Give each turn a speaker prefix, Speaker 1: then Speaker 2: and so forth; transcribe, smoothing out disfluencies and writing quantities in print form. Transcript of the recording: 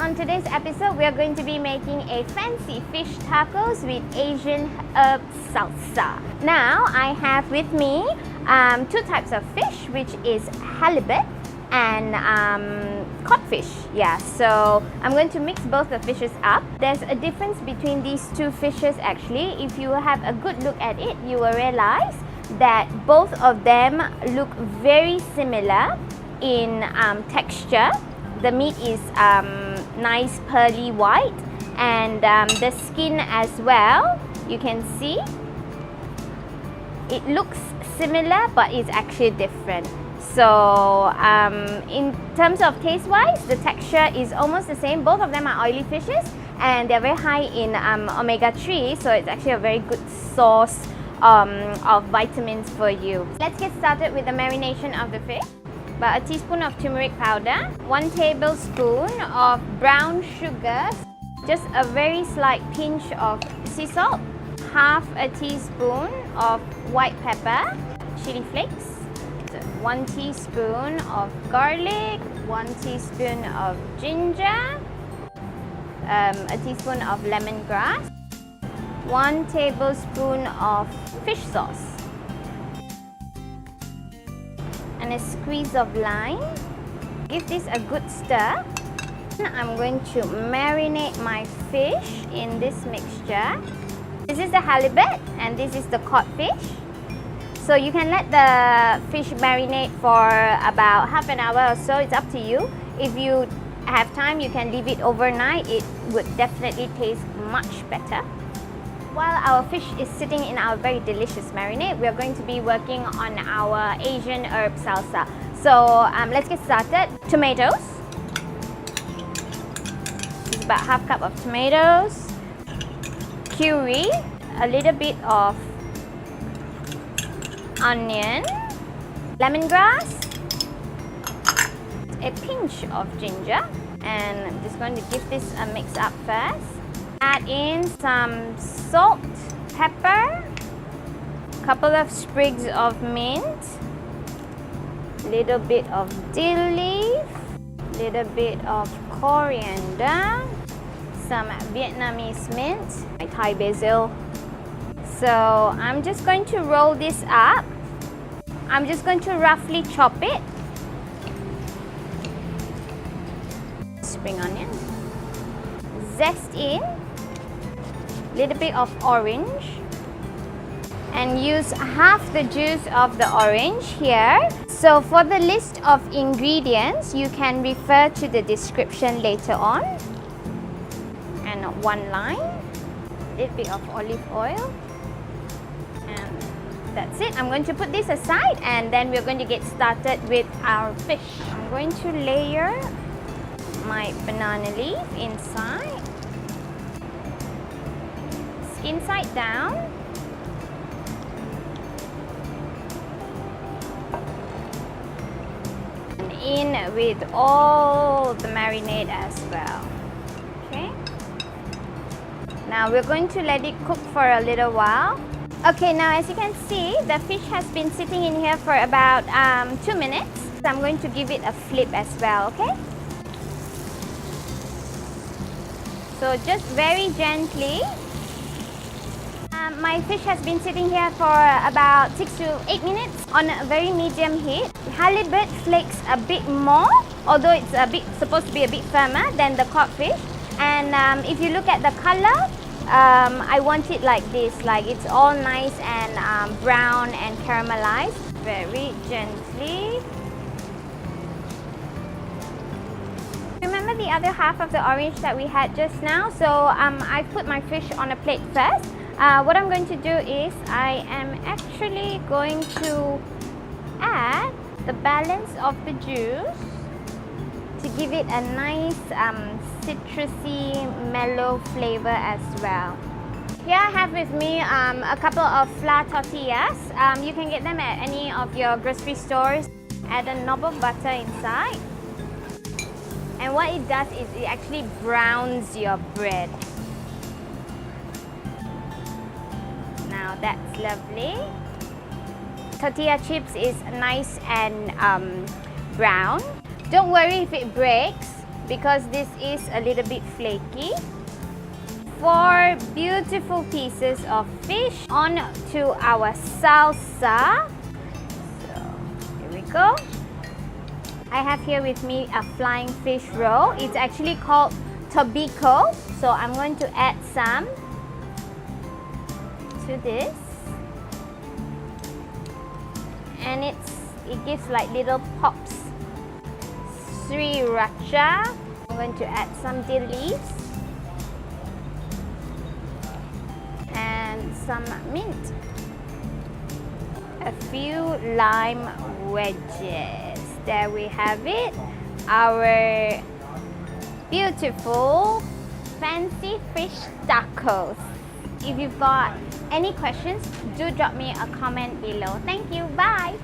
Speaker 1: on today's episode, we are going to be making a fancy fish tacos with Asian herb salsa. Now, I have with me two types of fish, which is halibut and codfish. Yeah, so I'm going to mix both the fishes up. There's a difference between these two fishes actually. If you have a good look at it, you will realize that both of them look very similar in texture. The meat is nice pearly white, and the skin as well, you can see it looks similar but it's actually different. So in terms of taste wise, the texture is almost the same. Both of them are oily fishes and they're very high in omega-3, so it's actually a very good source of vitamins for you. Let's get started with the marination of the fish. About a teaspoon of turmeric powder, 1 tablespoon of brown sugar, just a very slight pinch of sea salt, half a teaspoon of white pepper, chili flakes, 1 teaspoon of garlic, 1 teaspoon of ginger, a teaspoon of lemongrass, 1 tablespoon of fish sauce, and a squeeze of lime. Give this a good stir. I'm going to marinate my fish in this mixture. This is the halibut and this is the codfish. So you can let the fish marinate for about half an hour or so. It's up to you. If you have time, you can leave it overnight. It would definitely taste much better. While our fish is sitting in our very delicious marinade, we are going to be working on our Asian herb salsa. So let's get started. Tomatoes. This is about half cup of tomatoes. Kyuri, a little bit of onion, lemongrass, a pinch of ginger, and I'm just going to give this a mix up first. Add in some salt, pepper, couple of sprigs of mint, little bit of dill leaf, little bit of coriander, some Vietnamese mint, my Thai basil. So I'm just going to roll this up. I'm just going to roughly chop it. Spring onion. Zest in. Little bit of orange. And use half the juice of the orange here. So for the list of ingredients, you can refer to the description later on. And 1 lime. Little bit of olive oil. That's it. I'm going to put this aside and then we're going to get started with our fish. I'm going to layer my banana leaf inside, skin side down, and in with all the marinade as well. Okay. Now we're going to let it cook for a little while. Okay, now as you can see, the fish has been sitting in here for about 2 minutes. So I'm going to give it a flip as well, okay? So just very gently. My fish has been sitting here for about 6 to 8 minutes on a very medium heat. Halibut flakes a bit more, although it's supposed to be a bit firmer than the codfish. And if you look at the color, I want it like this, like it's all nice and brown and caramelized. Very gently. Remember the other half of the orange that we had just now? So I put my fish on a plate first. What I'm going to do is I am actually going to add the balance of the juice to give it a nice citrusy, mellow flavor as well. Here I have with me a couple of flour tortillas. You can get them at any of your grocery stores. Add a knob of butter inside. And what it does is it actually browns your bread. Now that's lovely. Tortilla chips is nice and brown. Don't worry if it breaks. because this is a little bit flaky. 4 beautiful pieces of fish onto our salsa. So here we go. I have here with me a flying fish roll. It's actually called tobiko. So I'm going to add some to this. And it gives like little pops. Sriracha. I'm going to add some dill leaves. And some mint. A few lime wedges. There we have it. Our beautiful fancy fish tacos. If you've got any questions, do drop me a comment below. Thank you. Bye.